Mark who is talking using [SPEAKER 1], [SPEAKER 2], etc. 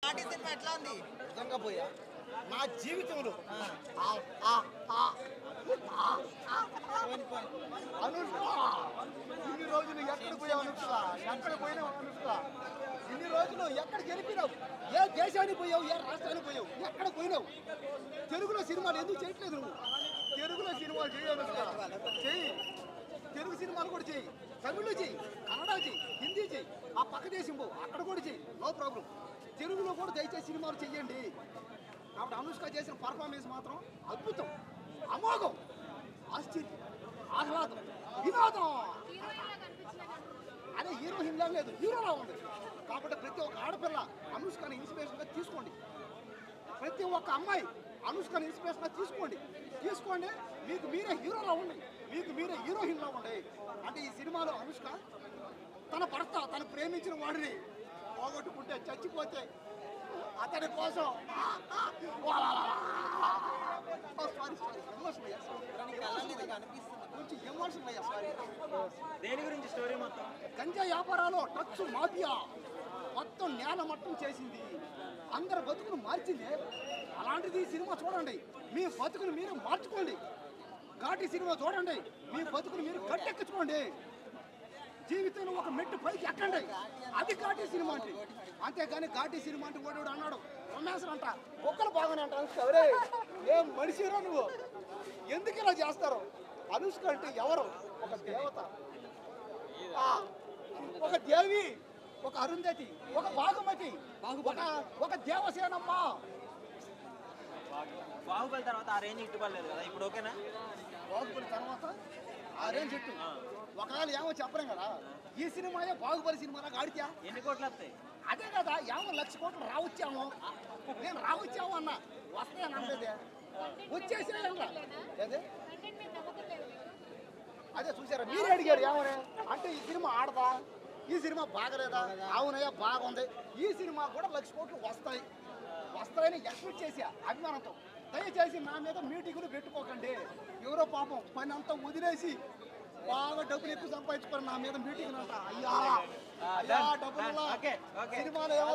[SPEAKER 1] నాటి సినిమా ఎట్లా ఉంది?
[SPEAKER 2] నిజంగా పోయా నా జీవితంలో అనుష్క ఇన్ని రోజులు ఎక్కడ పోయావు అనుష్క? ఎక్కడ పోయినావు అనుష్క? ఇన్ని రోజులు ఎక్కడ గెలిపినావు? ఏ దేశానికి పోయావు? ఏ రాష్ట్రానికి పోయావు? ఎక్కడ పోయినావు? తెలుగులో సినిమాలు ఎందుకు చేయట్లేదు నువ్వు? తెలుగులో సినిమాలు చేయి అనుష్క, చెయ్యి. తెలుగు సినిమాలు కూడా చెయ్యి, తమిళ్లో చెయ్యి, కన్నడ చెయ్యి, హిందీ చెయ్యి, ఆ పక్క దేశం పో అక్కడ కూడా చెయ్యి, నో ప్రాబ్లం. తెలుగులో కూడా దయచేసి సినిమాలు చెయ్యండి. కాబట్టి అనుష్క చేసిన పర్ఫార్మెన్స్ మాత్రం అద్భుతం, అమోఘం, ఆశ్చర్యం, ఆహ్లాదం, వినోదం. అదే హీరోయిన్ లా లేదు, హీరోలా ఉంది. కాబట్టి ప్రతి ఒక్క ఆడపిల్ల అనుష్కని ఇన్స్పిరేషన్గా తీసుకోండి. ప్రతి ఒక్క అమ్మాయి అనుష్కని ఇన్స్పిరేషన్గా తీసుకోండి. మీకు మీరే హీరోలా ఉండండి, మీకు మీరే హీరోయిన్లా ఉండండి. అంటే ఈ సినిమాలో అనుష్క తన భర్త తను ప్రేమించిన వాడిని పోగొట్టుకుంటే, చచ్చిపోతే అతని కోసం కొంచెం ఎమోషన్ అయ్యా. సారీ,
[SPEAKER 1] దేని గురించి స్టోరీ మొత్తం?
[SPEAKER 2] గంజా వ్యాపారాలు టచ్ మాఫియా మొత్తం నేల మట్టం చేసింది, అందరి బతుకును మార్చింది. అలాంటిది ఈ సినిమా చూడండి, మీ బతుకును మీరు మార్చుకోండి. ఘాటి సినిమా చూడండి, మీ బతుకును మీరు కట్టెక్కించుకోండి. జీవితంలో ఒక మెట్టు పైకి ఎక్కండి, అది ఘాటి సినిమా అంటే. అంతేగాని ఘాటి సినిమా అంటే ఓడి అన్నాడు రొమాన్సర్ అంట, ఒక్కరు బాగానే అంట. అనుష్క ఎవరే, ఏం మనిషిరా నువ్వు? ఎందుకు ఇలా చేస్తారు? అనుష్క అంటే ఎవరు? ఒక దేవత, ఒక దేవి, ఒక అరుంధతి, ఒక భాగమతి, ఒక దేవసేనమ్మ.
[SPEAKER 1] బాహుబలి తర్వాత ఆ రేంజ్ ఇట్టుకోలేదు కదా, ఇప్పుడు ఓకేనా?
[SPEAKER 2] బాహుబలి తర్వాత ఆ రేంజ్ ఇట్టు ఒకవేళ ఏమో చెప్పలేం కదా. ఈ సినిమాయే బాహుబలి సినిమా నాకు ఆడితే
[SPEAKER 1] ఎన్ని కోట్లు వస్తాయి?
[SPEAKER 2] అదే కదా, ఏమో 1,00,000 కోట్లు రావచ్చాము. నేను రావచ్చాము అన్న, వస్తాయని అనలేదే, వచ్చేసే అదే. అదే చూసారా, మీరు అడిగారు ఏమని. అంటే ఈ సినిమా ఆడదా, ఈ సినిమా బాగలేదా? అవునయ్యా బాగుంది. ఈ సినిమా కూడా 1,00,000 కోట్లు వస్తాయని ఎక్స్పెక్ట్ చేసి అభిమానంతో. దయచేసి నా మీద మీటింగులు పెట్టుకోకండి. ఎవరో పాపం పని అంతా వదిలేసి బాగా డబ్బులు ఎక్కువ సంపాదించుకొని నా మీద మీటింగ్ అంట. అయ్యా డబ్బులు సినిమాలో ఏమో